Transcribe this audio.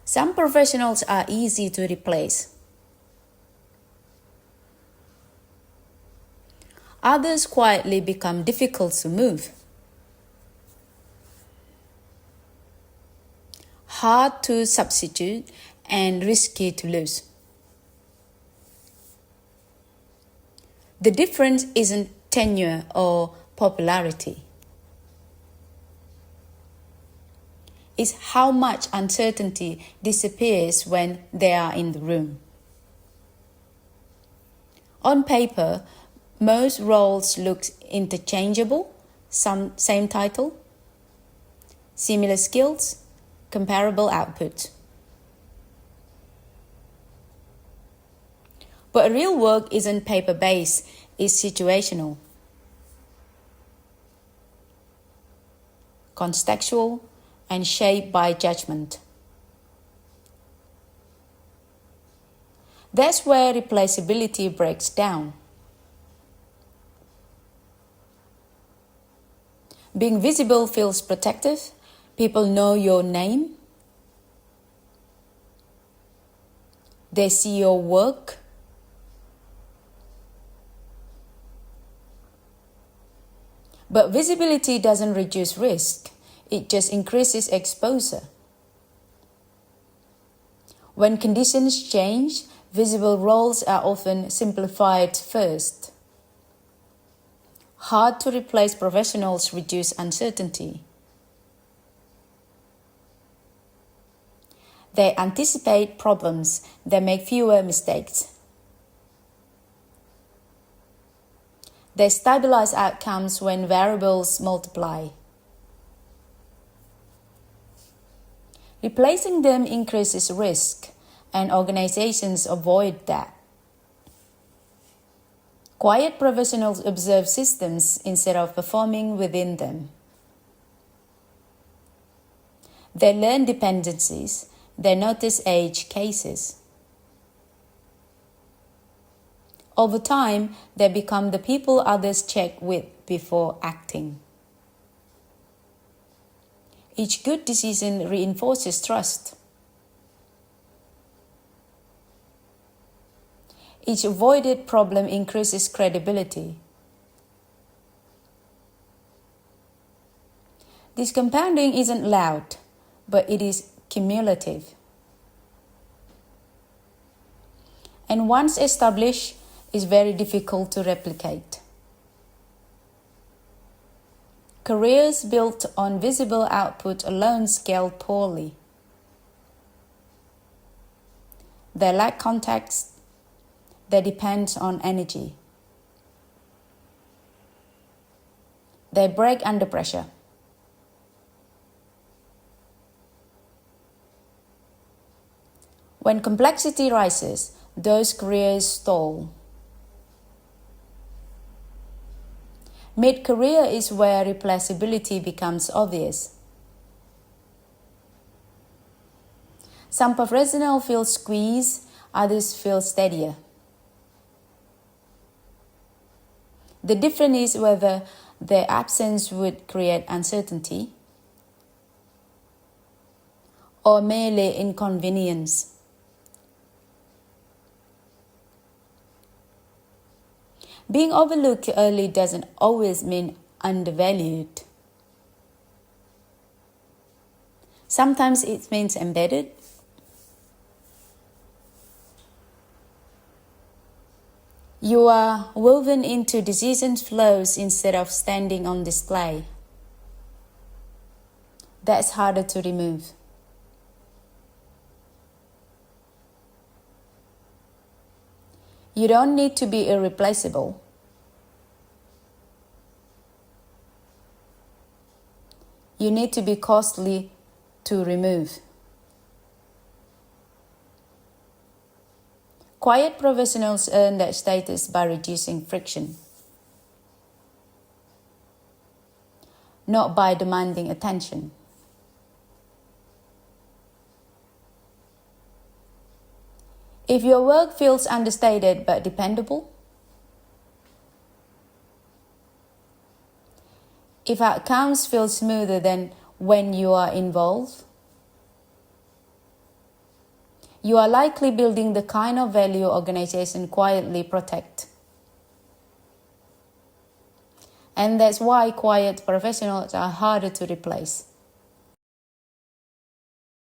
Some professionals are easy to replace. Others quietly become difficult to move. Hard to substitute and risky to lose. The difference isn't tenure or popularity. It's how much uncertainty disappears when they are in the room. On paper, most roles look interchangeable, same title, similar skills, comparable output. But real work isn't paper-based, it's situational, contextual, and shaped by judgment. That's where replaceability breaks down. Being visible feels protective. People know your name. They see your work. But visibility doesn't reduce risk. It just increases exposure. When conditions change, visible roles are often simplified first. Hard to replace professionals reduce uncertainty. They anticipate problems. They make fewer mistakes. They stabilize outcomes when variables multiply. Replacing them increases risk, and organizations avoid that. Quiet professionals observe systems instead of performing within them. They learn dependencies. They notice edge cases. Over time, they become the people others check with before acting. Each good decision reinforces trust. Each avoided problem increases credibility. This compounding isn't loud, but it is cumulative. And once established, it's very difficult to replicate. Careers built on visible output alone scale poorly. They lack context. They depend on energy. They break under pressure. When complexity rises, those careers stall. Mid-career is where replaceability becomes obvious. Some professionals feel squeezed, others feel steadier. The difference is whether their absence would create uncertainty or merely inconvenience. Being overlooked early doesn't always mean undervalued. Sometimes it means embedded. You are woven into decision flows instead of standing on display. That's harder to remove. You don't need to be irreplaceable. You need to be costly to remove. Quiet professionals earn that status by reducing friction, not by demanding attention. If your work feels understated but dependable, if outcomes feel smoother than when you are involved, you are likely building the kind of value organizations quietly protect. And that's why quiet professionals are harder to replace.